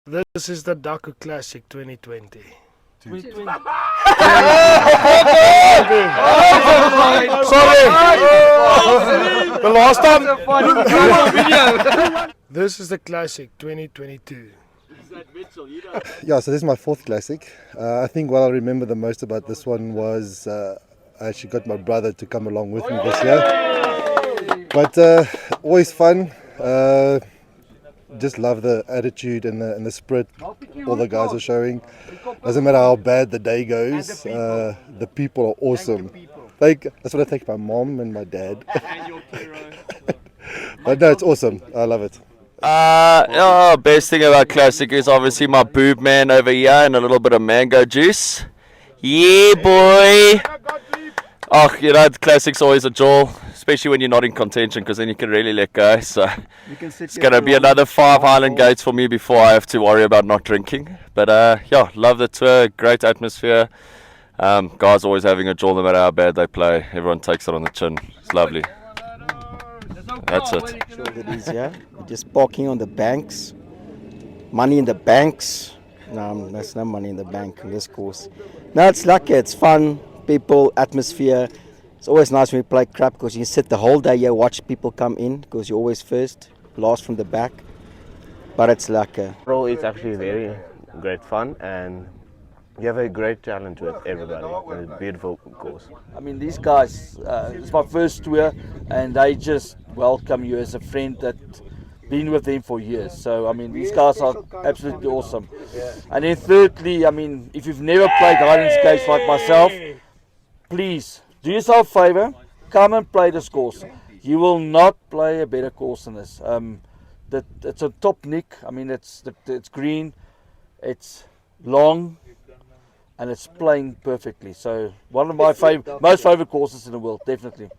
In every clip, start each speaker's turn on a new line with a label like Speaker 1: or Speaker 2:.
Speaker 1: This is the Duckhook Classic 2020.
Speaker 2: 2020.
Speaker 1: Sorry. The last time. This is the Classic 2022.
Speaker 3: Yeah, so this is my fourth classic. I think what I remember the most about this one was I actually got my brother to come along with me this year. But always fun. Just love the attitude and the spirit all the guys are showing. Doesn't matter how bad the day goes, the people are awesome. Like, that's what I think my mom and my dad. But no, it's awesome. I love it.
Speaker 4: Best thing about Classic is obviously my boob man over here and a little bit of mango juice. Yeah, boy. Oh, Classic's always a jewel, especially when you're not in contention, because then you can really let go. So it's going to be another 5 Highland gates for me before I have to worry about not drinking. But love the tour, great atmosphere. Guys always having a jewel no matter how bad they play. Everyone takes it on the chin. It's lovely. That's it.
Speaker 5: Sure it is, yeah. We're just parking on the banks. Money in the banks. No, there's no money in the bank in this course. No, it's lucky. It's fun. People, atmosphere. It's always nice when we play crap because you can sit the whole day here, watch people come in because you're always first, last from the back. But it's lucky.
Speaker 6: Overall, it's actually very great fun and you have a great challenge with everybody. It's a beautiful course.
Speaker 2: I mean, these guys, it's my first tour and they just welcome you as a friend that been with them for years. So, I mean, these guys are absolutely awesome. And then thirdly, I mean, if you've never played Highland skates like myself, please do yourself a favor, come and play this course. You will not play a better course than this. It's a top nick. I mean, it's green, it's long, and it's playing perfectly. So one of my most favorite courses in the world, definitely.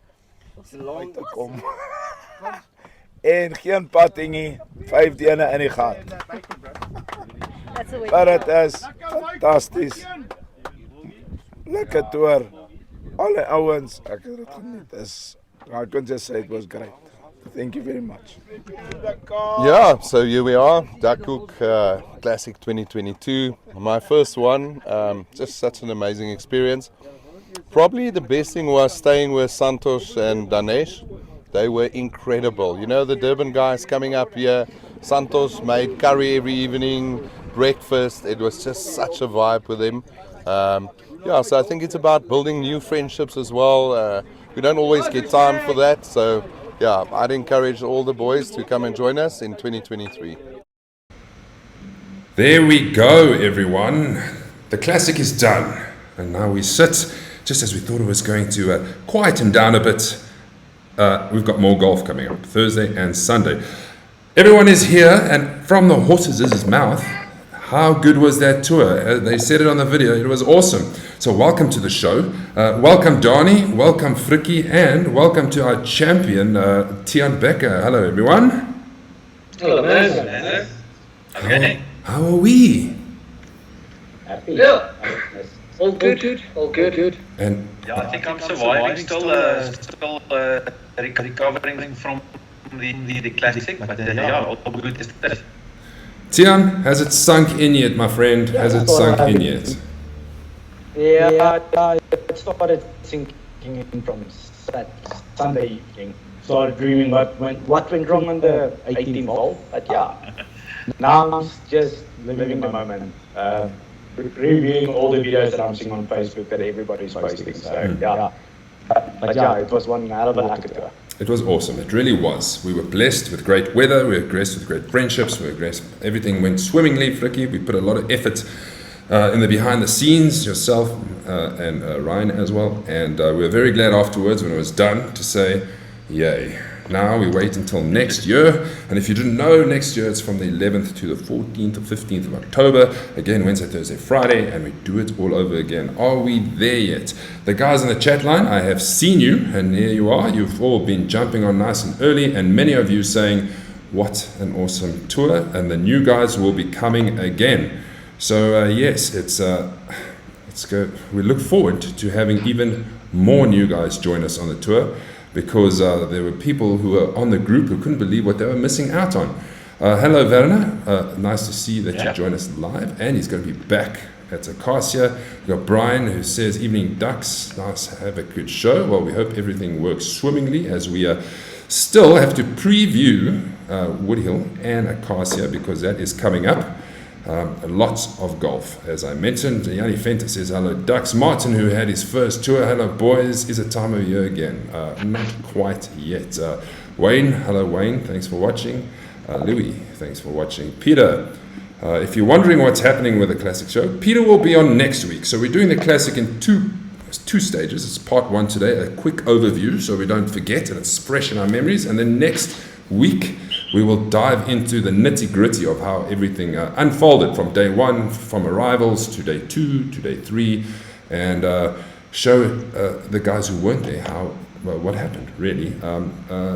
Speaker 7: En geen paddingie, 5 dene in die gat. Maar het is fantasties. Lekker toer. Alle ouens, ek het dit geniet. I can just say it was great. Thank you very much.
Speaker 8: Yeah, so here we are, Duckhook Classic 2022. My first one, just such an amazing experience. Probably the best thing was staying with Santosh and Danesh. They were incredible. You know, the Durban guys coming up here, Santosh made curry every evening, breakfast. It was just such a vibe with him. So I think it's about building new friendships as well. We don't always get time for that. So, yeah, I'd encourage all the boys to come and join us in 2023.
Speaker 9: There we go, everyone. The Classic is done. And now we sit, just as we thought it was going to quieten down a bit. We've got more golf coming up, Thursday and Sunday. Everyone is here, and from the horse's mouth, how good was that tour? They said it on the video, it was awesome. So welcome to the show. Welcome Donnie, welcome Frikkie, and welcome to our champion, Tiaan Becker. Hello everyone.
Speaker 10: Hello man.
Speaker 9: Okay. How are we?
Speaker 10: Happy. Yeah. All good.
Speaker 9: And
Speaker 10: yeah, I think I'm surviving, still recovering from the classic, but all good is that.
Speaker 9: Tiaan, has it sunk in yet, my friend? Has it sunk in yet?
Speaker 11: Yeah, it started sinking in from Sunday evening. Started dreaming what went wrong on the 18th hole, but yeah. Now I'm just living the moment. Reviewing all the videos that I'm seeing on Facebook that everybody's posting. So yeah, but yeah, it was one hell of a lucky tour.
Speaker 9: It was awesome. It really was. We were blessed with great weather. We were blessed with great friendships. Everything went swimmingly, Frikkie. We put a lot of effort in the behind the scenes, yourself and Ryan as well. And we were very glad afterwards when it was done to say, yay. Now we wait until next year, and if you didn't know, next year it's from the 11th to the 14th or 15th of October, again Wednesday, Thursday, Friday, and we do it all over again. Are we there yet? The guys in the chat line, I have seen you, and here you are. You've all been jumping on nice and early, and many of you saying, what an awesome tour, and the new guys will be coming again. So yes, it's go. We look forward to having even more new guys join us on the tour, because there were people who were on the group who couldn't believe what they were missing out on. Hello, Werner. Nice to see that you join us live. And he's going to be back at Akasia. We've got Brian who says, evening ducks. Nice, have a good show. Well, we hope everything works swimmingly as we still have to preview Woodhill and Akasia because that is coming up. Lots of golf, as I mentioned. Yanni Fenter says, hello, Ducks. Martin, who had his first tour, hello, boys. Is it time of year again? Not quite yet. Wayne, hello, Wayne. Thanks for watching. Louis, thanks for watching. Peter, if you're wondering what's happening with the Classic show, Peter will be on next week. So we're doing the Classic in two stages. It's part one today, a quick overview so we don't forget and it's fresh in our memories. And then next week, we will dive into the nitty-gritty of how everything unfolded from day one, from arrivals to day 2 to day 3, and show the guys who weren't there what happened, really.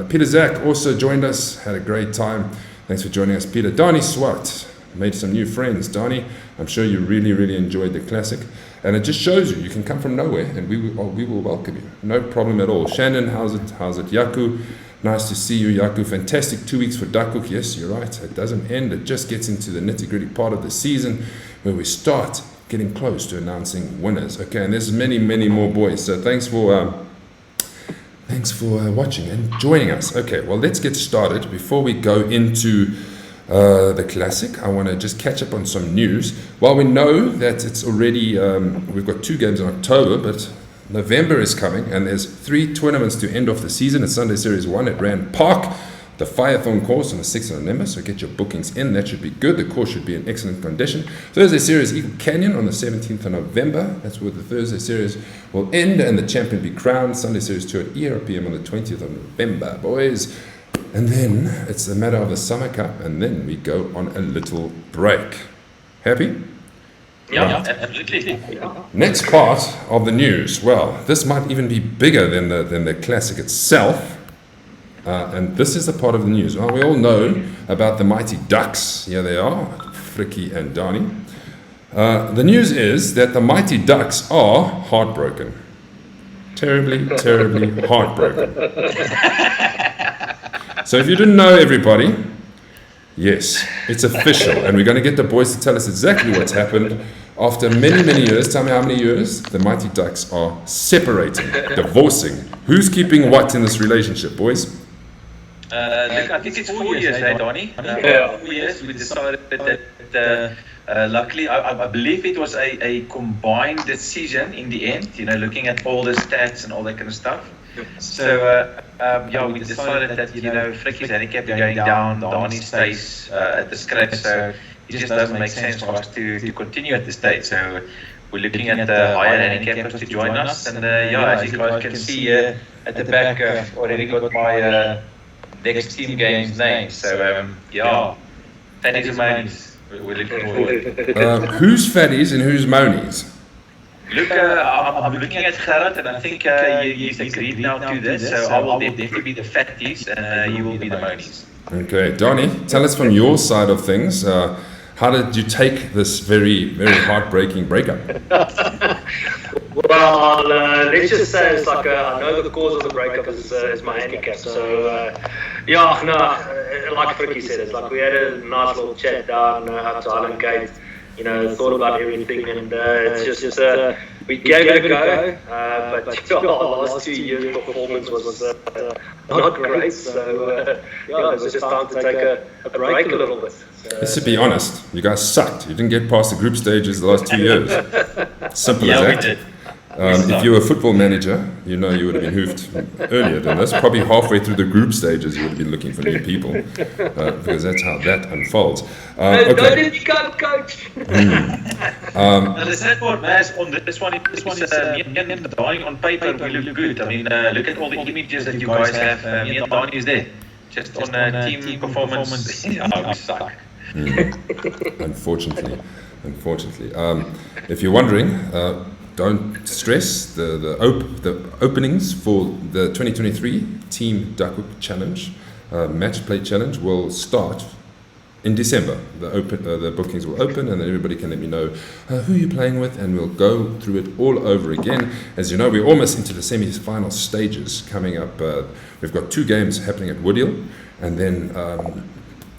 Speaker 9: Peter Zach also joined us, had a great time. Thanks for joining us, Peter. Donnie Swart made some new friends. Donnie, I'm sure you really, really enjoyed the Classic, and it just shows you can come from nowhere, and we will welcome you. No problem at all. Shannon, how's it? Yaku? Nice to see you, Yaku. Fantastic 2 weeks for Duckhook. Yes, you're right. It doesn't end. It just gets into the nitty-gritty part of the season where we start getting close to announcing winners. Okay, and there's many, many more boys. So thanks for watching and joining us. Okay, well, let's get started. Before we go into the Classic, I want to just catch up on some news. While we know that it's already, we've got 2 games in October, but November is coming, and there's 3 tournaments to end off the season. It's Sunday Series 1 at Rand Park, the Firethorn course on the 6th of November, so get your bookings in. That should be good. The course should be in excellent condition. Thursday Series Eagle Canyon on the 17th of November. That's where the Thursday Series will end, and the champion be crowned. Sunday Series 2 at ERPM on the 20th of November, boys. And then it's the matter of the Summer Cup, and then we go on a little break. Happy?
Speaker 10: Yeah, absolutely.
Speaker 9: Next part of the news. Well, this might even be bigger than the Classic itself. And this is the part of the news. Well, we all know about the mighty Ducks. Here they are, Frikkie and Donnie. The news is that the mighty Ducks are heartbroken. Terribly, terribly heartbroken. So if you didn't know, everybody, yes, it's official. And we're going to get the boys to tell us exactly what's happened. After many, many years, tell me how many years, the mighty Ducks are separating, divorcing. Who's keeping what in this relationship, boys?
Speaker 10: Look, I think it's 4 years, hey, Donnie? 4 years. We decided that luckily, I believe it was a combined decision in the end, looking at all the stats and all that kind of stuff. So, we decided that, Frikkie's handicap is going down, Donnie stays at the scratch, so it just doesn't make sense for us to continue at this stage. So we're looking at the higher handicappers to join us, and as you guys can see at the back, already got my next team game's name. So fatties and monies, we're looking forward.
Speaker 9: Who's fatties and who's monies?
Speaker 10: Look, I'm looking at Gerard, and I think he's agreed now to this, so I will definitely be the fatties, and you will be the monies.
Speaker 9: Okay, Donnie, tell us from your side of things. How did you take this very, very heartbreaking breakup?
Speaker 12: Well, let's just say it's like I know the cause of the breakup is my handicap. So like Frikkie said, it's like we had a nice little chat down up to Highland Gate. Thought about everything, and it's just we gave it a go. But our last 2 years' performance was not great. So it was just time to take a break a little bit.
Speaker 9: Let's be honest, you guys sucked. You didn't get past the group stages the last 2 years. Simple as that.
Speaker 10: We did.
Speaker 9: If you were a football manager, you would have been hoofed earlier than this. Probably halfway through the group stages, you would have been looking for new people, because that's how that unfolds.
Speaker 12: Don't become coach.
Speaker 10: The sad part, Maz, on this one is me and Donnie on paper, we look good. I mean, look at all the images that you guys have. Me and Donnie is there. Just on team performance, we suck.
Speaker 9: Unfortunately. If you're wondering, don't stress. The openings for the 2023 Team Duckhook Challenge, Match Play Challenge, will start in December. The bookings will open, and then everybody can let me know who you're playing with, and we'll go through it all over again. As you know, we're almost into the semi-final stages coming up. We've got 2 games happening at Woodhill, and then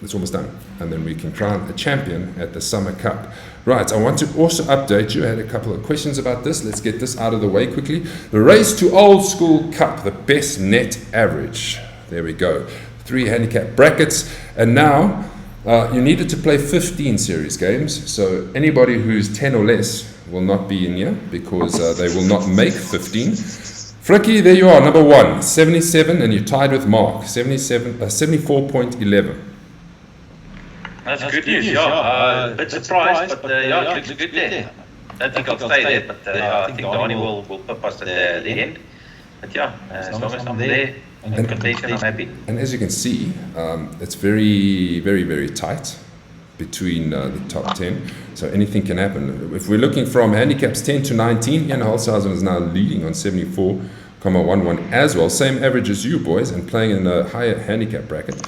Speaker 9: it's almost done. And then we can crown a champion at the Summer Cup. Right, I want to also update you. I had a couple of questions about this. Let's get this out of the way quickly. The Race to Old School Cup, the best net average. There we go. 3 handicap brackets. And now you needed to play 15 series games. So anybody who's 10 or less will not be in here because they will not make 15. Fricky, there you are, number 1, 77, and you're tied with Mark, 74.11.
Speaker 10: That's good news, yeah. A bit surprised, but yeah, it looks good there. I don't think I'll stay there, but I think Donnie will pip us at the end. But yeah, as long as I'm there, in contention, I'm happy.
Speaker 9: And as you can see, it's very, very, very tight between the top 10, so anything can happen. If we're looking from handicaps 10 to 19, Ian Holzhausen is now leading on 74.11 as well, same average as you boys, and playing in a higher handicap bracket.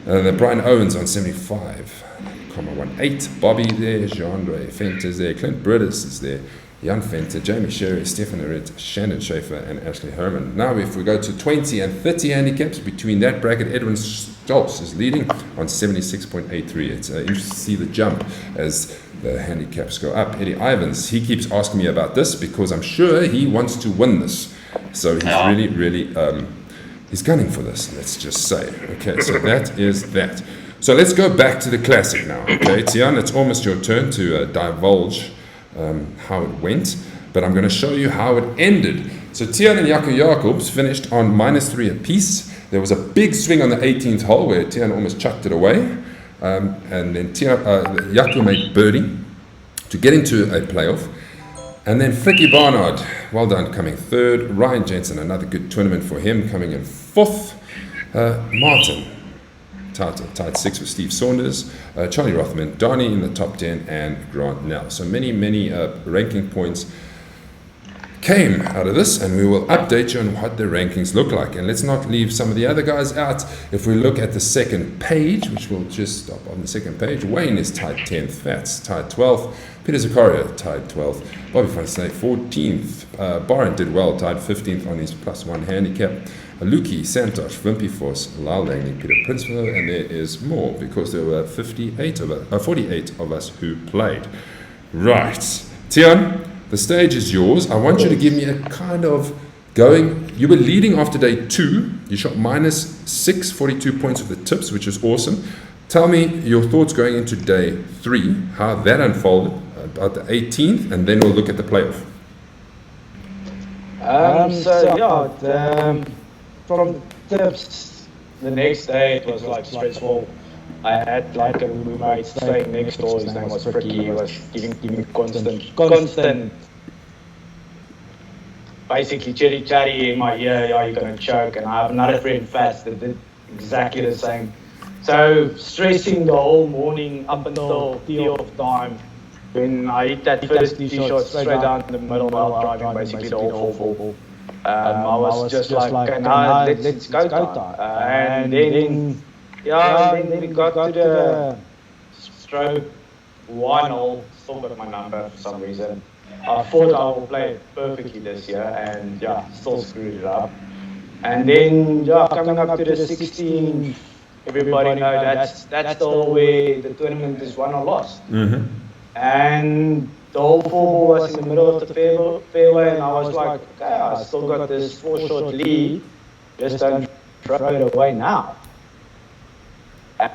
Speaker 9: Brian Owens on 75.18, Bobby there, Jean-Ray Fent is there, Clint Briddes is there, Jan Venter, Jamie Sherry, Stefan Arett, Shannon Schaefer, and Ashley Herman. Now, if we go to 20 and 30 handicaps, between that bracket, Edwin Stoltz is leading on 76.83. It's interesting to see the jump as the handicaps go up. Eddie Ivans, he keeps asking me about this because I'm sure he wants to win this. So he's really, he's gunning for this, let's just say. Okay, so that is that. So let's go back to the classic now. Okay, Tian, it's almost your turn to divulge how it went, but I'm going to show you how it ended. So Tian and Jaco Jacobs finished on -3 apiece. There was a big swing on the 18th hole where Tian almost chucked it away, and then Jaco made birdie to get into a playoff. And then Fricky Barnard, well done, coming 3rd. Ryan Jensen, another good tournament for him, coming in 4th. Martin tied 6 with Steve Saunders, Charlie Rothman, Donnie in the top 10, and Grant Nell. So many ranking points came out of this, and we will update you on what the rankings look like. And let's not leave some of the other guys out. If we look at the second page, which we'll just stop on the second page, Wayne is tied 10th, Fats tied 12th, Peter Zakaria tied 12th, Bobby Fonseca 14th, Byron did well, tied 15th on his +1 handicap, Luki, Santosh, Wimpy Force, Lyle Langley, Peter Principal, and there is more because there were 48 of us who played. Right, Tian, the stage is yours. I want you to give me a kind of going. You were leading after day 2. You shot -6, 42 points of the tips, which is awesome. Tell me your thoughts going into day 3, how that unfolded, about the 18th, and then we'll look at the playoff.
Speaker 11: From tips, the next day it was like stressful. I had like a roommate staying next door. His name was Fricky. He was giving constant, basically chatty in my ear. Yeah, you're gonna choke. And I have another friend, Fats, that did exactly the same. So stressing the whole morning up until tee-off time. When I hit that first tee shot straight down the middle while driving basically the whole full. I was just like, okay, now let's go time. And then we got to the stroke 1 hole, still got my number for some reason. I thought I would play it perfectly this year, and still screwed it up. And then coming up to the 16, everybody knows that's the hole where the tournament is won or lost.
Speaker 9: Mm-hmm.
Speaker 11: And the whole 4 ball was in the middle of the fairway, and I was like, okay, I still got this 4-shot lead, just don't throw it away now.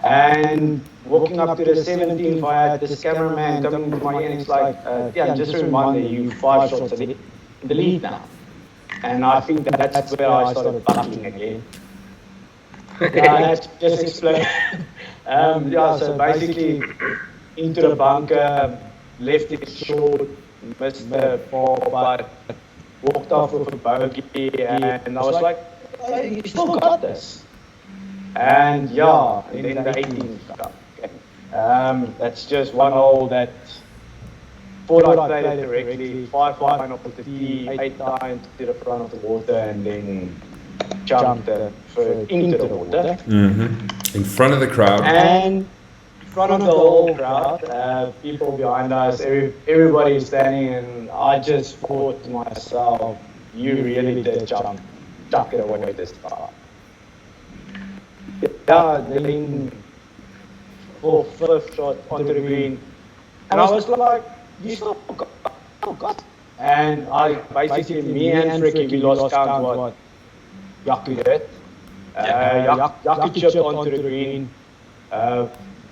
Speaker 11: And walking up to the 17th, I had this cameraman coming to my ear, and it's like, just a reminder, you 5 shots in the lead now. And I think that's where I started bucking again. Let's just explain. So basically, into the bunker, left it short, missed the ball, but walked off with a bogey, and I was like, hey, you still got this. And then the 18th came. That's just 1 hole that thought I played it correctly, 5-9 off the tee, 8-9 to the front of the water, and then jumped into the water.
Speaker 9: Mm-hmm. In front of the crowd.
Speaker 11: And in front of the whole crowd, people behind us, everybody is standing, and I just thought to myself, you really did tuck it away this time. Then or fifth shot onto the green. And I was like, you still got. And I basically, me and Ricky, we lost count what Yaku did. Yaku chipped onto the green.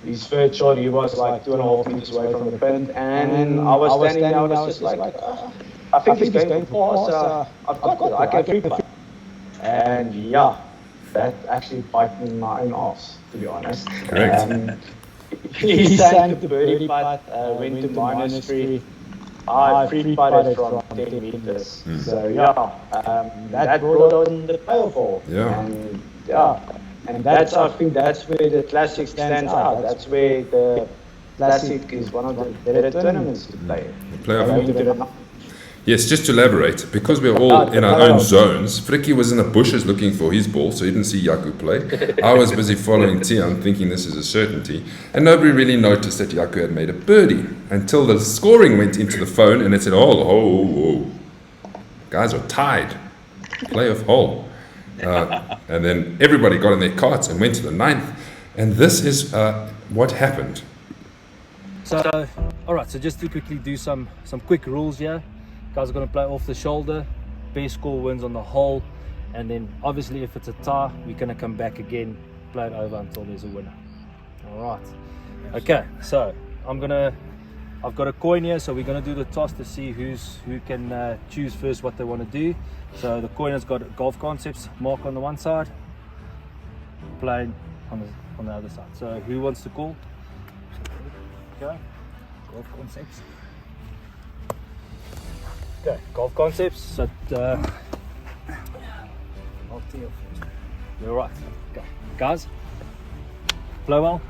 Speaker 11: His third shot, he was like 2.5 meters away from the pin. And I was standing there, I was just like, I think he's going for pass. I've got it, I can free putt. And yeah, that actually bite me in my own arse, to be honest.
Speaker 9: Correct.
Speaker 11: He sank the birdie putt, went to -3. I free putted from 10 meters. So yeah, that brought on the playoff hole.
Speaker 9: Yeah.
Speaker 11: And that's, I think that's where the Classic stands out. That's where the Classic is one of the better tournaments to play.
Speaker 9: Playoff. Yes, just to elaborate, because we're all in our own zones, Frikkie was in the bushes looking for his ball, so he didn't see Yaku play. I was busy following Tian, thinking this is a certainty, and nobody really noticed that Yaku had made a birdie until the scoring went into the phone and it said, oh, guys are tied, playoff hole. And then everybody got in their carts and went to the 9th, and this is what happened.
Speaker 13: So, all right, so just to quickly do some quick rules here. Guys are going to play off the shoulder, best score wins on the hole, and then obviously if it's a tie, we're going to come back again, play it over until there's a winner. All right. Okay, so I've got a coin here, so we're going to do the toss to see who can choose first what they want to do. So the coin has got Golf Concepts mark on the one side, play on the other side. So who wants to call? Okay, Golf Concepts. Okay, Golf Concepts. So, you're right. Okay, guys, play well.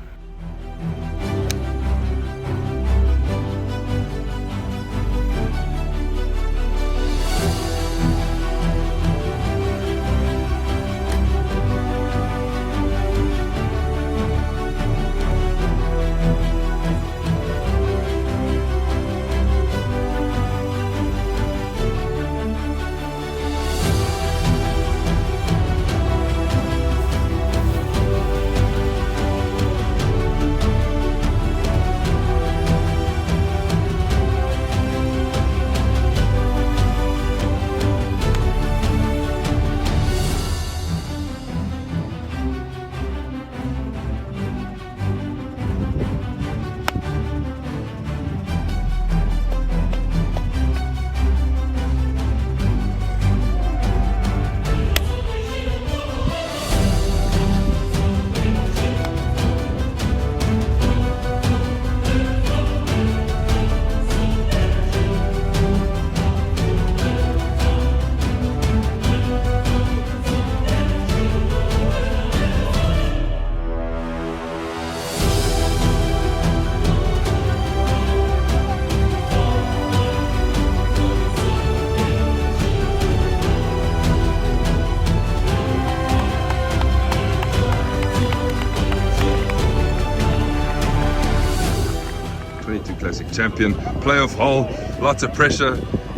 Speaker 9: Classic champion, playoff hole, lots of pressure.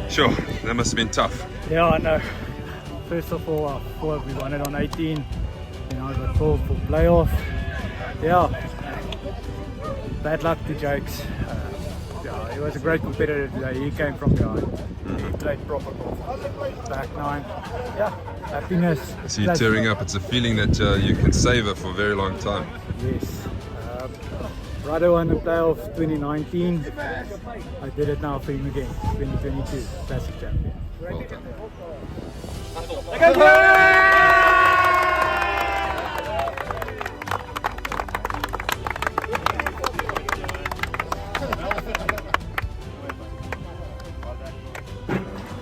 Speaker 9: Sure, that must have been tough.
Speaker 14: Yeah, I know. First of all, I thought we won it on 18, and I got called for playoff. Yeah, bad luck to Jakes. Yeah, he was a great competitor today. He came from behind. He played proper golf. Back 9. Yeah, happiness.
Speaker 9: I see you tearing up. It's a feeling that you can savor for a very long time.
Speaker 14: Yes. Brother won the playoff 2019. I did it now for him again, 2022, Classic champion.
Speaker 9: Well done.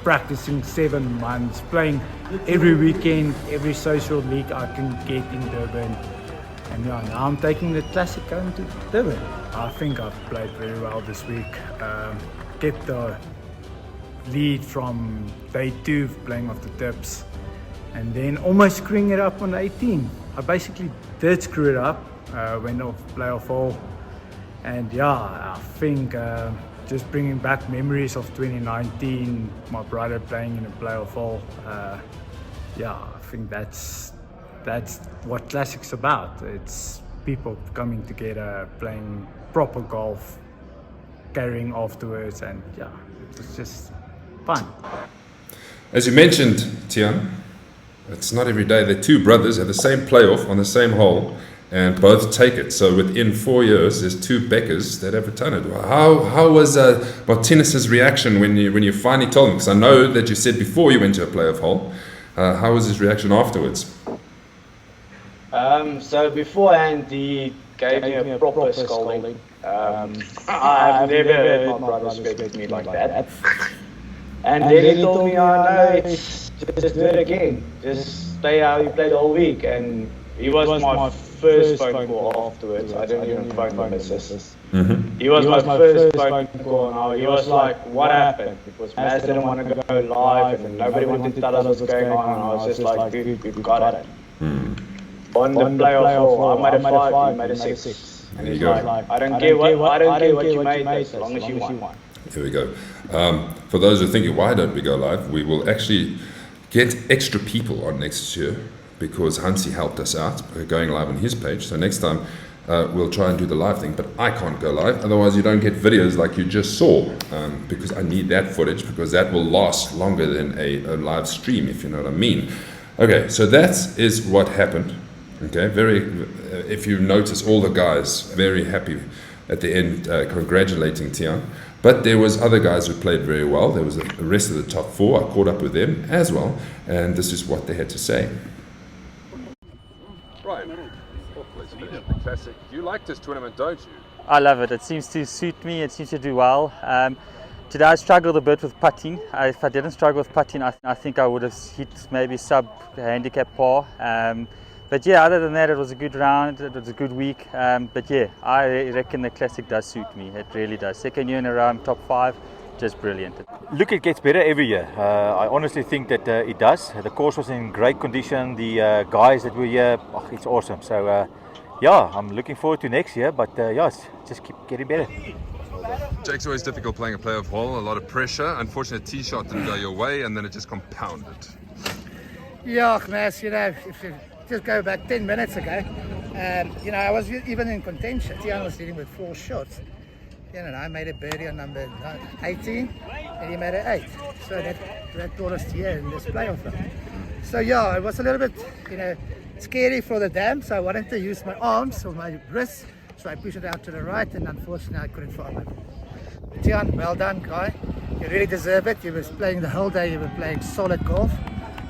Speaker 14: Practicing 7 months, playing every weekend, every social league I can get in Durban. And yeah, now I'm taking the Classic home to Durban. I think I've played very well this week. Kept the lead from day 2 playing off the tips. And then almost screwing it up on 18. I basically did screw it up, went off playoff hole. And yeah, I think just bringing back memories of 2019, my brother playing in a playoff hole. Yeah, I think that's what Classic's about. It's people coming together, playing proper golf, carrying afterwards, and yeah, it was just fun.
Speaker 9: As you mentioned, Tian, it's not every day that two brothers have the same playoff on the same hole and both take it. So within 4 years, there's two Beckers that have returned it. How was Martinez's reaction when you finally told him? Because I know that you said before you went to a playoff hole. How was his reaction afterwards?
Speaker 11: So beforehand, he gave me a proper scolding. I've never heard my brother speak to me like that. And then he told me, oh no, just do it again. Just play how you played the whole week. And he was my first phone call afterwards. I didn't even phone my missus. He was my first phone call, and he was like, what happened? Because Maz didn't want to go live and nobody wanted to tell us what's going on. And I was just like, dude, we've got it. On the playoff hole, I made a 5, you made a 6.
Speaker 9: There you go.
Speaker 11: Like, I don't care what you made, as long as you won.
Speaker 9: Here we go. For those who are thinking, why don't we go live? We will actually get extra people on next year because Hansi helped us out going live on his page. So next time we'll try and do the live thing, but I can't go live. Otherwise you don't get videos like you just saw because I need that footage because that will last longer than a live stream, if you know what I mean. Okay, so that is what happened. Okay, if you notice, all the guys very happy at the end, congratulating Tian. But there was other guys who played very well. There was the rest of the top 4. I caught up with them as well, and this is what they had to say. Right, the classic. You like this tournament, don't you?
Speaker 15: I love it. It seems to suit me. It seems to do well. Today I struggled a bit with putting. If I didn't struggle with putting, I think I would have hit maybe sub handicap par. But yeah, other than that, it was a good round, it was a good week. But yeah, I reckon the classic does suit me, it really does. Second year in a row, I'm top 5, just brilliant.
Speaker 16: Look, it gets better every year. I honestly think that it does. The course was in great condition, the guys that were here, it's awesome. So yeah, I'm looking forward to next year, but yeah, just keep getting better.
Speaker 9: Jake's always difficult playing a playoff hole, a lot of pressure. Unfortunately, tee shot didn't go your way, and then it just compounded.
Speaker 17: Yeah, Mas, you know, if you just go back 10 minutes ago, you know, I was even in contention. Tian was leading with 4 shots. You know, I made a birdie on number 18, and he made an 8. So that brought us here in this playoff round. So yeah, it was a little bit, you know, scary for the dam. So I wanted to use my arms or my wrists. So I pushed it out to the right, and unfortunately I couldn't find it. Tian, well done, guy. You really deserve it. You were playing the whole day. You were playing solid golf.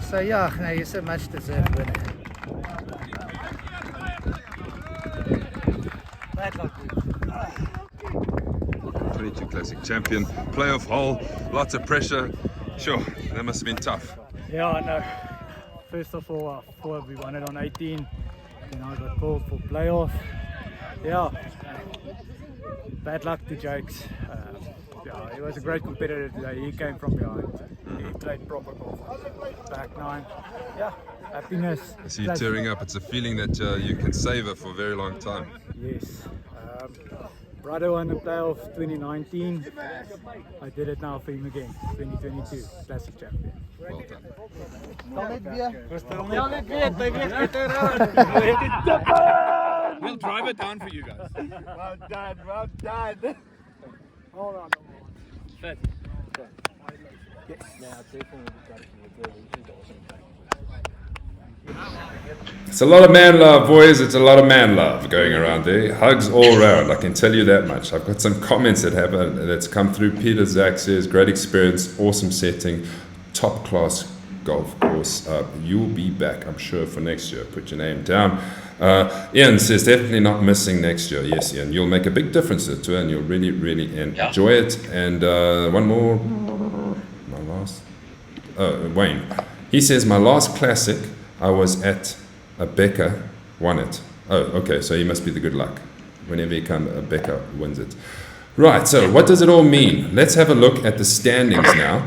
Speaker 17: So yeah, no, you're so much deserved winner.
Speaker 9: 22 Classic champion, playoff hole, lots of pressure. Sure, that must have been tough.
Speaker 14: Yeah, I know. First of all, I thought we won it on 18. Then I got called for playoff. Yeah, bad luck to Jakes. Yeah, he was a great competitor today. He came from behind. He played proper golf. Back 9. Yeah, happiness.
Speaker 9: I see you tearing up. It's a feeling that you can savor for a very long time.
Speaker 14: Yes. Brother won the playoff 2019. I did it now for him again. 2022 Classic champion.
Speaker 9: Well done.
Speaker 18: We'll drive it down for you guys.
Speaker 17: Well done, well done.
Speaker 14: Hold on.
Speaker 18: Fed.
Speaker 14: Yes.
Speaker 9: It's a lot of man love, boys. It's a lot of man love going around there. Hugs all around, I can tell you that much. I've got some comments that's come through. Peter Zach says, great experience, awesome setting, top class golf course. You'll be back, I'm sure, for next year. Put your name down. Ian says, definitely not missing next year. Yes, Ian, you'll make a big difference to it, and you'll really, really enjoy it. And one more, my last, Wayne. He says, my last classic, I was at a Becca, won it. Oh, okay, so he must be the good luck. Whenever he comes, a Becca wins it. Right, so what does it all mean? Let's have a look at the standings now.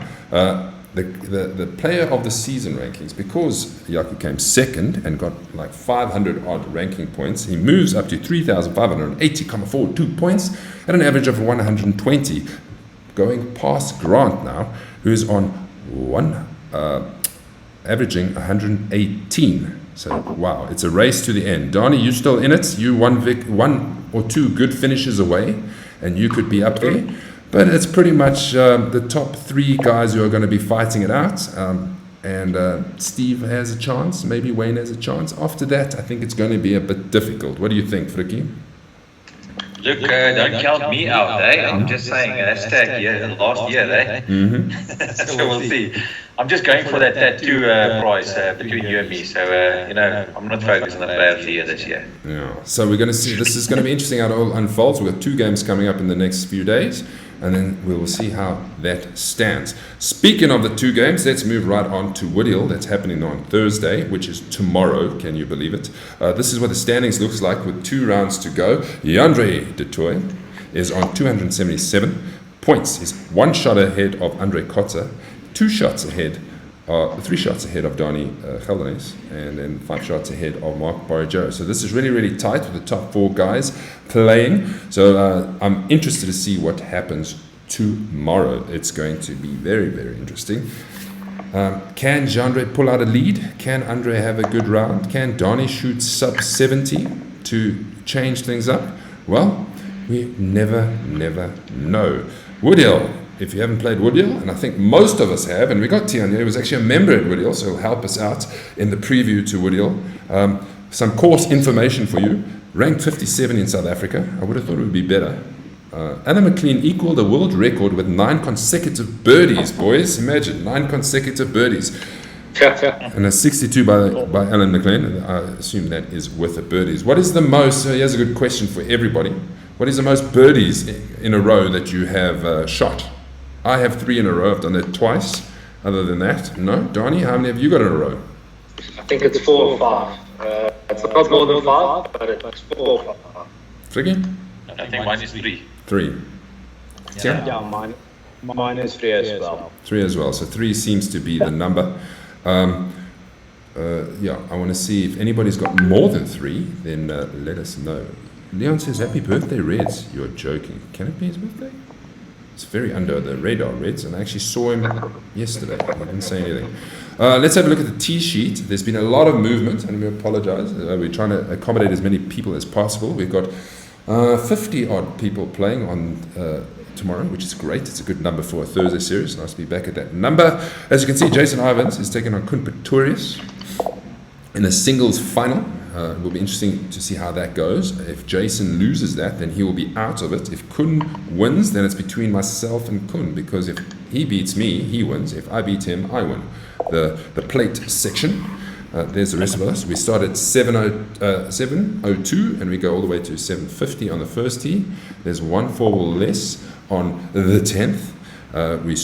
Speaker 9: The player of the season rankings, because Yaku came second and got like 500 odd ranking points, he moves up to 3,580.42 points at an average of 120, going past Grant now, who's on averaging 118. So, wow, it's a race to the end. Donnie, you still in it. You one or two good finishes away, and you could be up there. But it's pretty much the top 3 guys who are going to be fighting it out. Steve has a chance. Maybe Wayne has a chance. After that, I think it's going to be a bit difficult. What do you think, Frikkie?
Speaker 10: Look, don't count me out, eh? I'm just saying, hashtag last year, eh? So we'll see. I'm just going for that tattoo prize between you and me. So, I'm not focused on the player of the year this year.
Speaker 9: Yeah. So we're going to see. This is going to be interesting how it all unfolds. We've got 2 games coming up in the next few days, and then we will see how that stands. Speaking of the 2 games, let's move right on to Woodhill. That's happening on Thursday, which is tomorrow. Can you believe it? This is what the standings looks like with 2 rounds to go. Yandre de Toy is on 277 points. He's 1 shot ahead of Andre Kotze, 3 shots ahead of Donnie Geldernes, and then 5 shots ahead of Mark Barrijo. So this is really, really tight with the top 4 guys playing. So I'm interested to see what happens tomorrow. It's going to be very, very interesting. Can Jandre pull out a lead? Can Andre have a good round? Can Donnie shoot sub 70 to change things up? Well, we never know. Woodhill. If you haven't played Woodhill, and I think most of us have, and we got Tianya, who was actually a member at Woodhill, so he'll help us out in the preview to Woodhill. Some course information for you. Ranked 57 in South Africa. I would have thought it would be better. Alan McLean equaled the world record with 9 consecutive birdies, boys. Imagine, 9 consecutive birdies. And a 62 by Alan McLean. I assume that is with the birdies. What is the most, here's a good question for everybody. What is the most birdies in a row that you have shot? I have 3 in a row. I've done it twice. Other than that, no. Donnie, how many have you got in a row?
Speaker 12: I think it's 4 or 5. It's not more than 5, but it's 4 or 5.
Speaker 9: Frikkie?
Speaker 10: I think mine is 3.
Speaker 9: 3.
Speaker 11: Yeah, mine is 3 as well.
Speaker 9: 3 as well. So 3 seems to be the number. I want to see if anybody's got more than 3, then let us know. Leon says, happy birthday, Reds. You're joking. Can it be his birthday? It's very under the radar, Reds, and I actually saw him yesterday. He didn't say anything. Let's have a look at the tee sheet. There's been a lot of movement, and we apologize. We're trying to accommodate as many people as possible. We've got 50-odd people playing on tomorrow, which is great. It's a good number for a Thursday series. Nice to be back at that number. As you can see, Jason Ivans is taking on Kun Pretorius in a singles final. It will be interesting to see how that goes. If Jason loses that, then he will be out of it. If Kun wins, then it's between myself and Kun, because if he beats me, he wins. If I beat him, I win. The plate section, there's the rest of us. We start at 7:02 and we go all the way to 7:50 on the first tee. There's 1 4-ball less on the 10th. We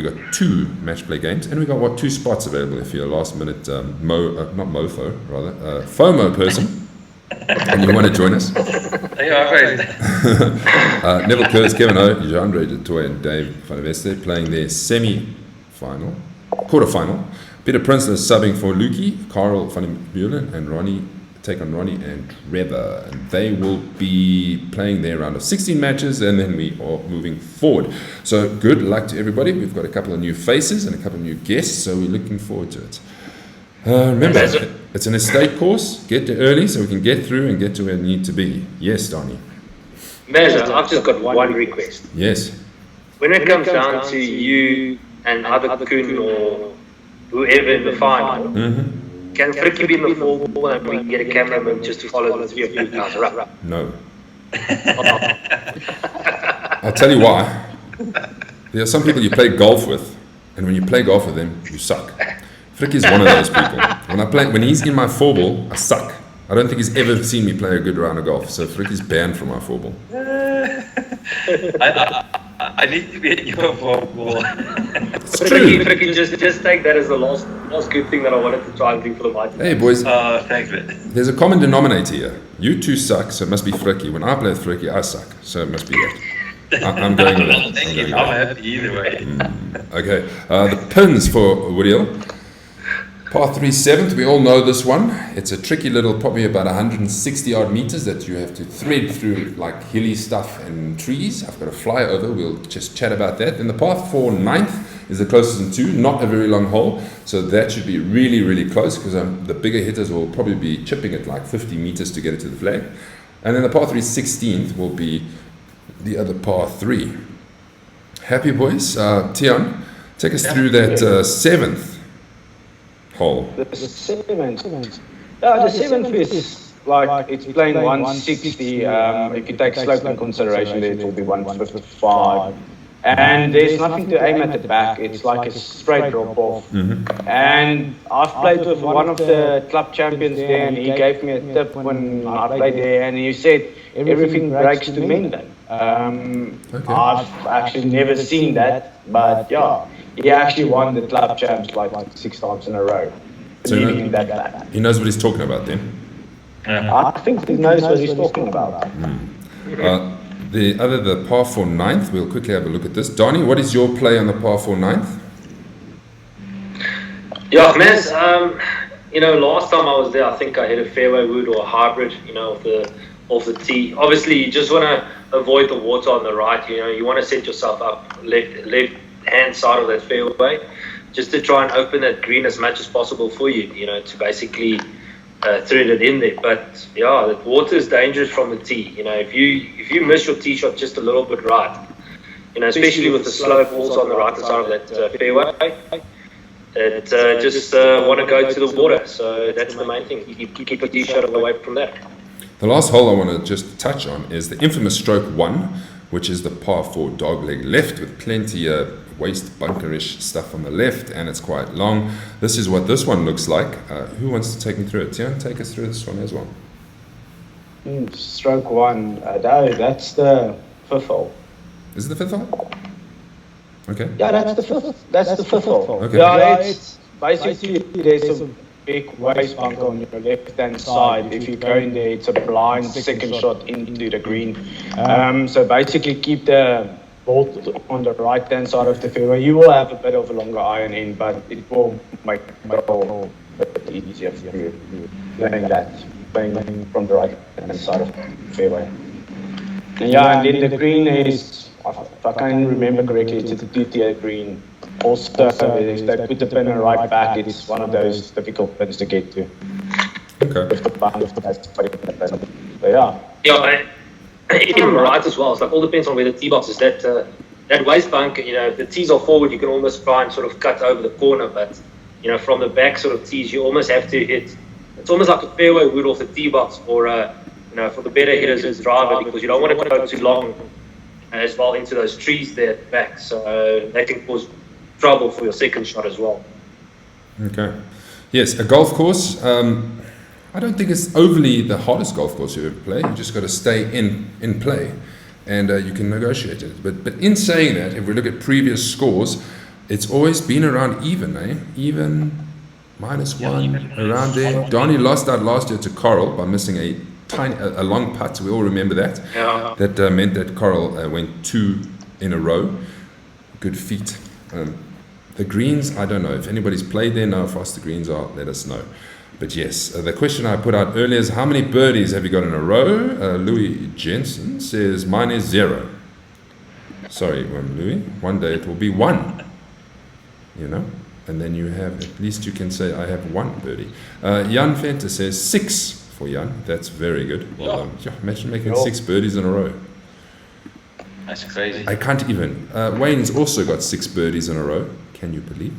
Speaker 9: got 2 match play games, and we got 2 spots available if you're a last minute FOMO person and you want to join us. Neville Kurz, Kevin O, Jandre de Toy and Dave van der Veste playing their quarterfinal. Peter Prinsloo subbing for Lukey, Carl van der Buren and Ronnie take on Ronnie and Trevor, and they will be playing their round of 16 matches, and then we are moving forward. So good luck to everybody. We've got a couple of new faces and a couple of new guests, so we're looking forward to it. Remember, it's an estate course. Get there early so we can get through and get to where we need to be. Yes, Donnie.
Speaker 12: Meza, I've just got one request.
Speaker 9: Yes.
Speaker 12: When it comes down to you and either Kun or whoever in the final, can Frikkie be in the 4-ball and we get a cameraman just to follow the 3 of you guys around?
Speaker 9: No. I'll tell you why. There are some people you play golf with, and when you play golf with them, you suck. Frikkie is one of those people. When he's in my 4-ball, I suck. I don't think he's ever seen me play a good round of golf, so Frikkie's banned from my 4-ball.
Speaker 10: I need to be at your 4-ball.
Speaker 9: It's true.
Speaker 12: Frikkie, just take that as the last good thing that I wanted to try and do for the mighty.
Speaker 9: Hey boys,
Speaker 10: thanks, man.
Speaker 9: There's a common denominator here. You 2 suck, so it must be Frikkie. When I play with Frikkie, I suck, so it must be that. I'm going with that.
Speaker 10: I'm happy either way.
Speaker 9: Okay, the pins for Woodhill. Par 3 7th, we all know this one. It's a tricky little, probably about 160 odd meters that you have to thread through like hilly stuff and trees. I've got to fly over, we'll just chat about that. Then the par 4 9th is the closest in two, not a very long hole. So that should be really, really close because the bigger hitters will probably be chipping it like 50 meters to get it to the flag. And then the par 3 16th will be the other par 3. Happy boys? Tian, take us through that 7th hole.
Speaker 11: The seventh. The seventh is like it's playing 160. If you take slope in consideration, it will be 155. And there's nothing to aim at the back. It's like a straight drop off. And I've played with one of the club champions there, and he gave me a tip when I played there, and he said everything breaks to Menden. I've actually never seen that, but yeah, he actually won the club champs like 6 times in a row.
Speaker 9: So he knows what he's talking about then.
Speaker 11: I think he knows what he's talking about.
Speaker 9: The par 4 9th, we'll quickly have a look at this. Donnie, what is your play on the par 4 9th?
Speaker 12: Yeah, Mez, last time I was there, I think I hit a fairway wood or a hybrid, off the tee. Obviously, you just want to avoid the water on the right. You want to set yourself up left hand side of that fairway, just to try and open that green as much as possible for you. To basically thread it in there. But yeah, the water is dangerous from the tee. If you miss your tee shot just a little bit right, especially with the slope also on the right side of that fairway, it just want to go to the water. So that's the main thing. You keep a tee shot away from that.
Speaker 9: The last hole I want to just touch on is the infamous stroke 1, which is the par 4 dogleg left with plenty of waste bunkerish stuff on the left, and it's quite long. This is what this one looks like. Who wants to take me through it? Tian, take us through this one as well.
Speaker 11: Stroke 1, that's the 5th hole.
Speaker 9: Is it the 5th hole? Okay.
Speaker 11: Yeah, that's the 5th. That's the 5th hole.
Speaker 9: Okay.
Speaker 11: Yeah, it's basically there's a big waste bunker on your left-hand side. If you go in there, it's a blind second shot into the green. So basically keep the ball on the right-hand side of the fairway. You will have a bit of a longer iron in, but it will make the hole a bit easier for you playing from the right-hand side of the fairway. And then the green is, if I can remember correctly, it's a 2-tier green. Also, if they put the pin right back, it's one of those difficult pins to get to.
Speaker 9: Okay.
Speaker 12: Yeah, even right as well. It's like all depends on where the tee box is. That waste bunker, if the tees are forward, you can almost try and sort of cut over the corner. But from the back sort of tees, you almost have to hit. It's almost like a fairway wood off the tee box, or for the better hitters, it's driver, because you don't want to go too long as well into those trees there at the back. So that can cause trouble for your second shot as well.
Speaker 9: Okay. Yes, a golf course. I don't think it's overly the hardest golf course you ever play. You just got to stay in play, and you can negotiate it. But in saying that, if we look at previous scores, it's always been around even, Even, -1, around there. Donnie lost out last year to Coral by missing a long putt. We all remember that.
Speaker 12: Yeah.
Speaker 9: That meant that Coral went 2 in a row. Good feat. The greens, I don't know. If anybody's played there, know how fast the greens are, let us know. But yes, the question I put out earlier is how many birdies have you got in a row? Louis Jensen says mine is 0. Sorry, Louis. One day it will be 1. And then you have, at least you can say I have 1 birdie. Jan Venter says 6 for Jan. That's very good. Well done. Yeah, imagine making 6 birdies in a row.
Speaker 10: That's crazy.
Speaker 9: I can't even. Wayne's also got 6 birdies in a row. Can you believe?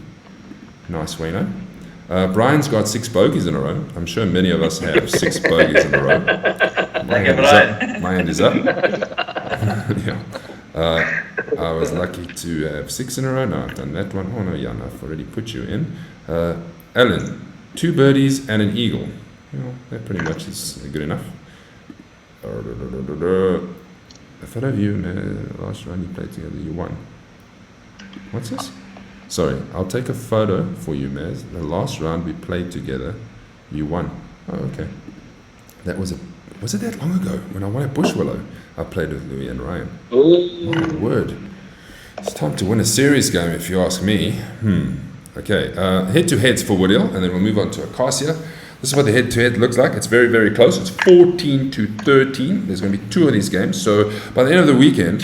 Speaker 9: Nice, Wayno. Brian's got 6 bogeys in a row. I'm sure many of us have 6 bogeys in a row. My hand is up. Yeah. I was lucky to have 6 in a row. No, I've done that one. Oh no, Jan, I've already put you in. Alan, 2 birdies and an eagle. That pretty much is good enough. A photo of you in the last round you played together, you won. What's this? Sorry, I'll take a photo for you, Maz. The last round we played together, you won. Oh, okay. Was it that long ago when I won at Bushwillow? I played with Louis and Ryan. My word. It's time to win a series game if you ask me. Okay, head-to-heads for Woodhill, and then we'll move on to Akasia. This is what the head-to-head looks like. It's very, very close. It's 14-13. There's going to be 2 of these games. So by the end of the weekend,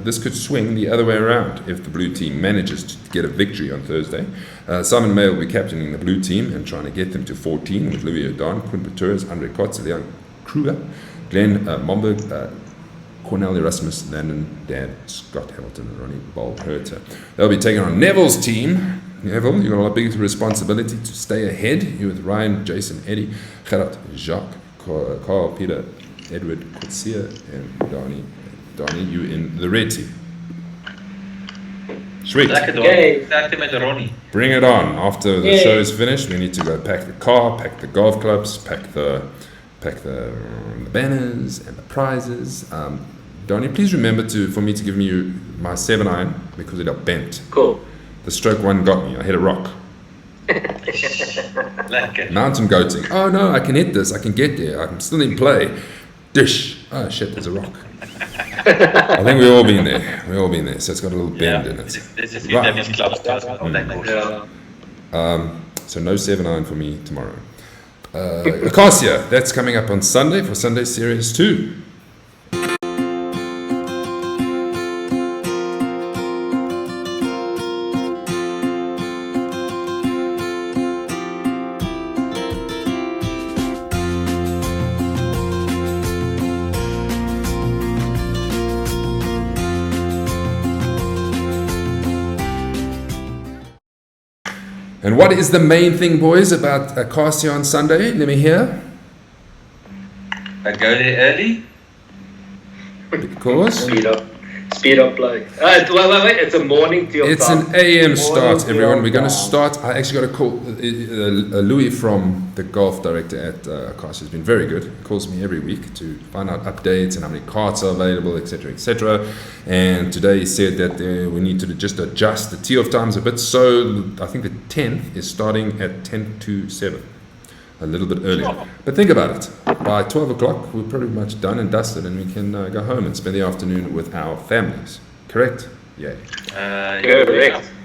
Speaker 9: this could swing the other way around if the blue team manages to get a victory on Thursday. Simon May will be captaining the blue team and trying to get them to 14 with Louis O'Don, Quinn Peters, Andre Kotz, Leon Kruger, Glenn Momberg, Cornel Erasmus, Landon Dan, Scott Hamilton, and Ronnie Bolherter. They'll be taking on Neville's team. Neville, you've got a big responsibility to stay ahead. You with Ryan, Jason, Eddie, Gerard, Jacques, Carl, Peter, Edward, Kotsia, and Donnie, you in the red team. Sweet. Bring it on. After the show is finished, we need to go pack the car, pack the golf clubs, pack the banners and the prizes. Donnie, please remember for me to give you my 7-iron because it got bent.
Speaker 12: Cool.
Speaker 9: The stroke one got me. I hit a rock. Mountain goating. Oh no, I can hit this. I can get there. I'm still in play. Dish. Oh shit, there's a rock. I think we've all been there. We've all been there. So it's got a little bend in it.
Speaker 10: There's a few damage clubs on that course.
Speaker 9: So no 7-iron for me tomorrow. Akasia, that's coming up on Sunday for Sunday Series 2. And what is the main thing, boys, about Akasia on Sunday? Let me hear.
Speaker 10: I go there early.
Speaker 9: Because?
Speaker 12: Speed up play. Wait, it's a morning to your
Speaker 9: It's
Speaker 12: time.
Speaker 9: an AM start, everyone. We're going to start. I actually got a call. Louis from the golf director at Akasia has been very good. He calls me every week to find out updates and how many carts are available, etc., etc. And today he said that we need to just adjust the tee off times a bit. So I think the 10th is starting at 10 to 7. A little bit earlier. But think about it. By 12 o'clock, we're pretty much done and dusted, and we can go home and spend the afternoon with our families. Correct? Yeah.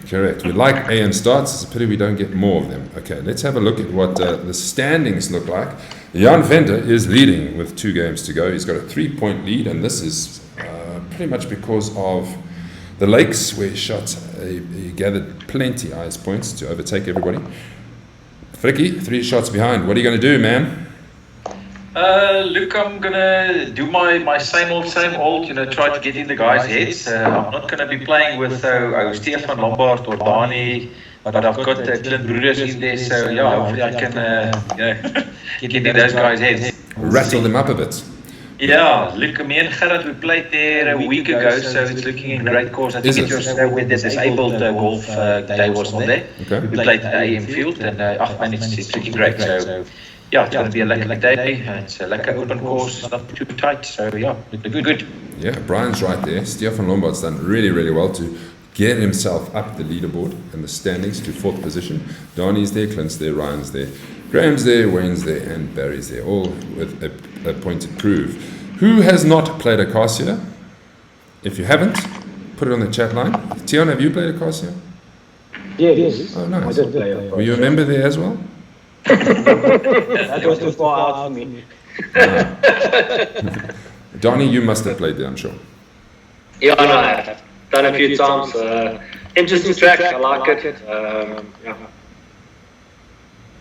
Speaker 9: Correct. We like AM starts. It's a pity we don't get more of them. Okay, let's have a look at what the standings look like. Jan Venter is leading with 2 games to go. He's got a 3-point lead, and this is pretty much because of the Lakes, where he shot. He gathered plenty of ice points to overtake everybody. Fricky, 3 shots behind. What are you going to do, man?
Speaker 10: Look, I'm going to do my same old, try to get in the guys' heads. I'm not going to be playing with Stefan Lombard or Dani, but I've got Clint Broeders in there, so yeah, hopefully I can get in those guys' heads.
Speaker 9: Rattle them up a bit.
Speaker 10: Yeah, look, me and Gerard, we played there a week ago, so it's looking in great course. I think it was where the disabled golf day was on there.
Speaker 9: Okay.
Speaker 10: We played the AM field, and it's looking great. So, yeah, it's going to be a lucky day. It's a lucky open course, it's not too tight, so yeah, looking good.
Speaker 9: Yeah, Brian's right there. Stefan Lombard's done really, really well to get himself up the leaderboard and the standings to 4th position. Donnie's there, Clint's there, Ryan's there, Graham's there, Wayne's there, and Barry's there, all with a point to prove. Who has not played Akasia? If you haven't, put it on the chat line. Tion, have you played Akasia?
Speaker 11: Yes.
Speaker 9: Oh, nice.
Speaker 11: I did play Akasia.
Speaker 9: Were you a member there as well?
Speaker 11: That was too far out for me.
Speaker 9: Donnie, you must have played there, I'm sure.
Speaker 12: Yeah, no, I have done a few times. Interesting track. I like it. Yeah.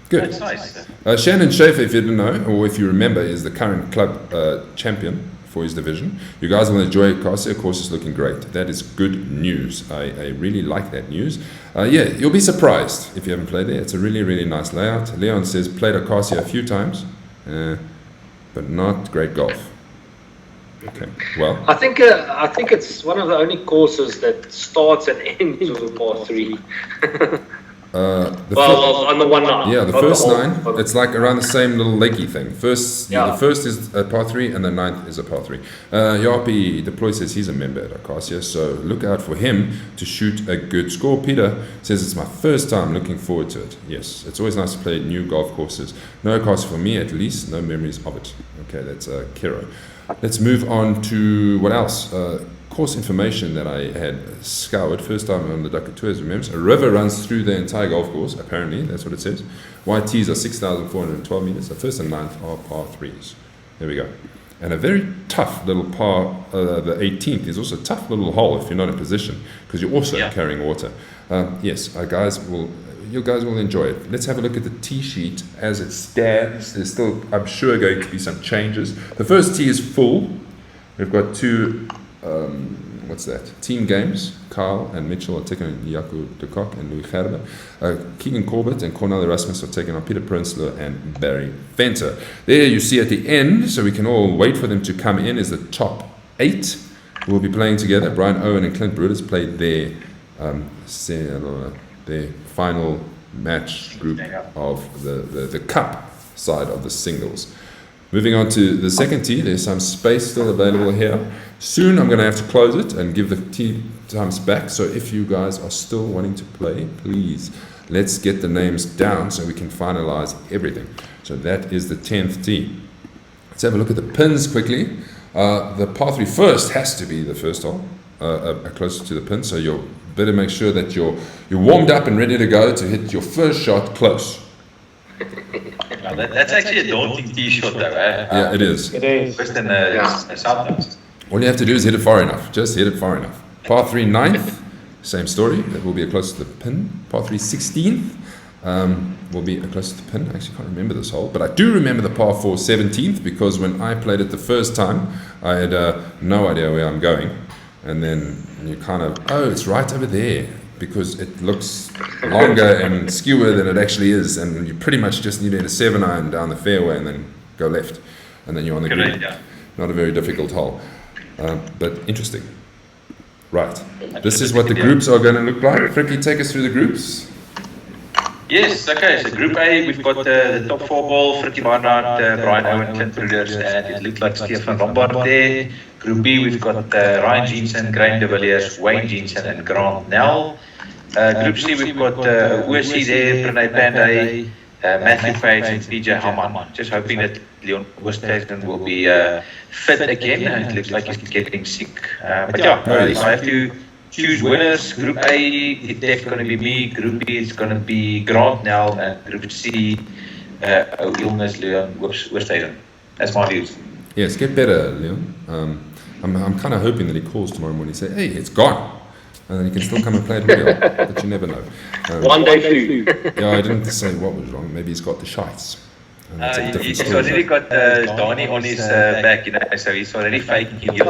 Speaker 9: Good.
Speaker 10: That's nice.
Speaker 9: Shannon Schaefer, if you didn't know, or if you remember, is the current club champion for his division. You guys will enjoy Akasia. Of course, it's looking great. That is good news. I really like that news. Yeah, you'll be surprised if you haven't played there. It's a really, really nice layout. Leon says, played Akasia a few times, but not great golf. Okay, well.
Speaker 12: I think it's one of the only courses that starts and ends with a par 3. On the 1 9.
Speaker 9: Yeah, the first 9, it's like around the same little lakey thing. The first is a par 3 and the 9th is a par 3. Yapi Deploy says he's a member at Akasia, so look out for him to shoot a good score. Peter says it's my first time, looking forward to it. Yes, it's always nice to play new golf courses. No Akasia for me at least, no memories of it. Okay, that's Kiro. Let's move on to what else? course information that I had scoured first time on the Duckhook Tours, remember, a river runs through the entire golf course, apparently, that's what it says. YTs are 6,412 meters. The first and ninth are par 3s. There we go. And a very tough little par, the 18th is also a tough little hole if you're not in position, because you're also carrying water. Yes, you guys will enjoy it. Let's have a look at the tee sheet as it stands. There's still, I'm sure, going to be some changes. The first tee is full. We've got two, team games. Carl and Mitchell are taking on Jaco Duckhook and Louis Gerber. Keegan Corbett and Cornel Erasmus are taking on Peter Prinsloo and Barry Venter. There you see at the end, so we can all wait for them to come in, is the top 8 who will be playing together. Brian Owen and Clint Brutus played their final match group of the cup side of the singles. Moving on to the second tee, there's some space still available here. Soon I'm going to have to close it and give the tee times back, so if you guys are still wanting to play, please let's get the names down so we can finalize everything. So that is the 10th tee. Let's have a look at the pins quickly. The par 3 first has to be the first hole, closer to the pin, so you'll better make sure that you're warmed up and ready to go to hit your first shot close.
Speaker 10: That's actually a daunting tee shot though, eh?
Speaker 9: Yeah, it is.
Speaker 10: It is. Worse than a South.
Speaker 9: All you have to do is hit it far enough. Just hit it far enough. Par 3 9th, same story. That will be close to the pin. Par 3 16th will be close to the pin. I actually can't remember this hole, but I do remember the par 4 17th, because when I played it the first time, I had no idea where I'm going. And then you kind of, oh, it's right over there, because it looks longer and skewer than it actually is, and you pretty much just need to hit a 7-iron down the fairway and then go left, and then you're on the green. Not a very difficult hole, but interesting. Right, this is what the groups are going to look like. Fricky, take us through the groups.
Speaker 10: Yes, okay, so Group A, we've got the top 4 ball, Frikkie Barnard, Brian Owen, Clint Brutus, and it looks like Stefan Lombard there. Group B, we've got Ryan Jensen, Graham de Villiers, Wayne Jensen, and Grant Nell. Group C, we've got OSC there, Pranay Pandey, Matthew Page, and PJ Haman. Just hoping that Leon Oosthuizen will be fit again. It looks like he's getting sick. But yeah, if I have to choose winners, Group A, it's definitely going to be me. Group B, it's going to be Grant Nell, and Group C, illness Leon Oosthuizen. That's my views.
Speaker 9: Yes, get better, Leon. I'm kind of hoping that he calls tomorrow morning and say, hey, it's gone. And then he can still come and play it real, but you never know.
Speaker 12: One day flu.
Speaker 9: Yeah, I didn't say what was wrong. Maybe he's got the shites.
Speaker 10: He's already got Donnie on his back, so he's already faking it.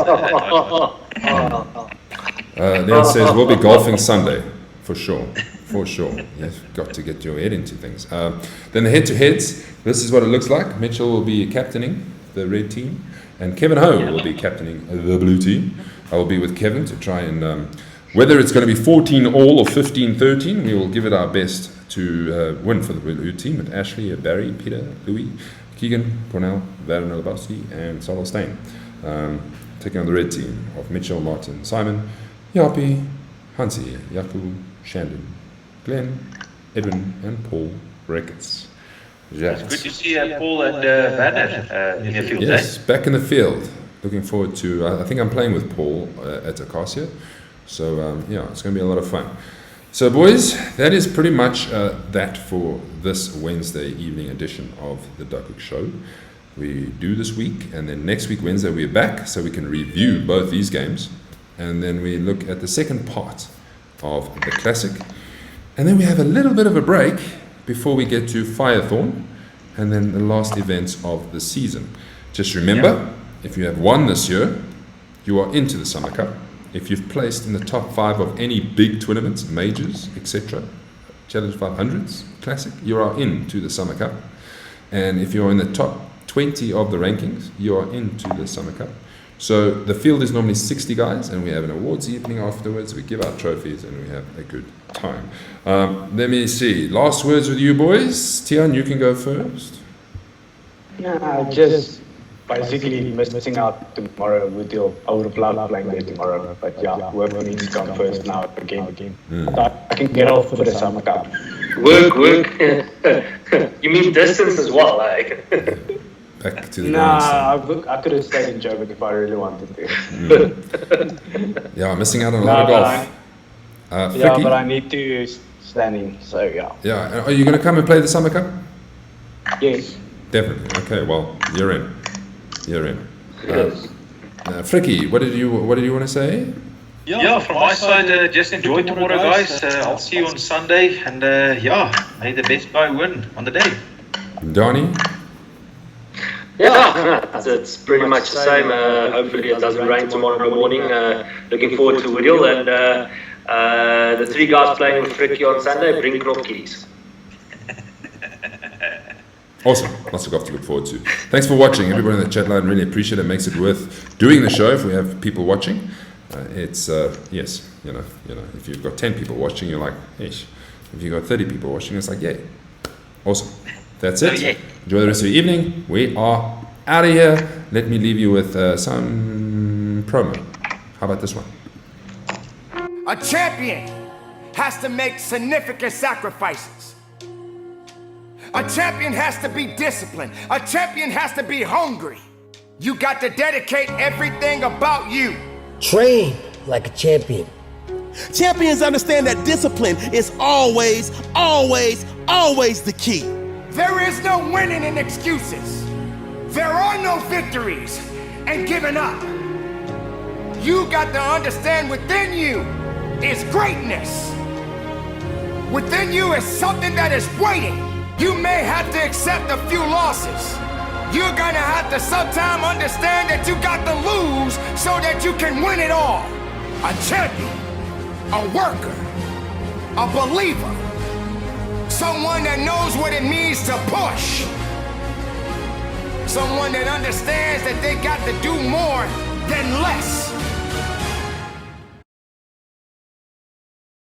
Speaker 9: Leon says, we'll be golfing Sunday, for sure. For sure. You've got to get your head into things. Then the head-to-heads, this is what it looks like. Mitchell will be captaining the red team, and Kevin Ho will be captaining the blue team. I will be with Kevin to try and, whether it's going to be 14 all or 15-13, we will give it our best to win for the blue team with Ashley, Barry, Peter, Louis, Keegan, Cornell, Varen Lebowski, and Saul Stein. Taking on the red team of Mitchell, Martin, Simon, Yapi, Hansi, Yaku, Shandon, Glenn, Edwin, and Paul Ricketts.
Speaker 10: It's good to see Paul and Werner in the field.
Speaker 9: Yes, back in the field. Looking forward to, I think I'm playing with Paul at Akasia. So, yeah, it's going to be a lot of fun. So, boys, that is pretty much that for this Wednesday evening edition of the Duckhook Show. We do this week, and then next week, Wednesday, we're back so we can review both these games. And then we look at the second part of the Classic. And then we have a little bit of a break before we get to Firethorn, and then the last events of the season. Just remember, if you have won this year, you are into the Summer Cup. If you've placed in the top 5 of any big tournaments, majors, etc., Challenge 500s, Classic, you are into the Summer Cup. And if you're in the top 20 of the rankings, you are into the Summer Cup. So the field is normally 60 guys, and we have an awards evening afterwards. We give out trophies, and we have a good time. Let me see. Last words with you boys. Tian, you can go first.
Speaker 11: Just basically missing out tomorrow with your Woodhill playing there tomorrow. But yeah, work needs to come first now again. So I can get off for the Summer Cup.
Speaker 12: Work. You mean distance as well, like?
Speaker 9: back to the grandstand.
Speaker 11: I could have stayed in Joburg if I really wanted to.
Speaker 9: Yeah, missing out on a lot of golf.
Speaker 11: Yeah,
Speaker 9: Fricky?
Speaker 11: but I need to stand in, so yeah.
Speaker 9: Yeah, and are you going to come and play the Summer Cup?
Speaker 11: Yes.
Speaker 9: Definitely. Okay, well, you're in. You're in. Fricky, what did you want to say?
Speaker 10: Yeah, from my side, just enjoy tomorrow, guys. I'll see you on Sunday, and yeah, may the best guy win on the day.
Speaker 9: Donnie?
Speaker 12: Yeah, it's pretty much the same. Hopefully it doesn't rain tomorrow morning. Looking forward to Woodhill, and the 3 guys playing with Fricky on Sunday, bring crop keys.
Speaker 9: Awesome. Lots of golf to look forward to. Thanks for watching. Everybody in the chat line, really appreciate it. It makes it worth doing the show if we have people watching. It's, yes, you know, if you've got 10 people watching, you're like, ish. If you've got 30 people watching, it's like, yay. Awesome. That's it.
Speaker 10: Yeah.
Speaker 9: Enjoy the rest of your evening. We are out of here. Let me leave you with some promo. How about this one?
Speaker 19: A champion has to make significant sacrifices. A champion has to be disciplined. A champion has to be hungry. You got to dedicate everything about you.
Speaker 20: Train like a champion. Champions understand that discipline is always, always, always the key.
Speaker 19: There is no winning in excuses. There are no victories and giving up. You got to understand within you is greatness. Within you is something that is waiting. You may have to accept a few losses. You're gonna have to sometime understand that you got to lose so that you can win it all. A champion, a worker, a believer, someone that knows what it means to push, someone that understands that they got to do more than less.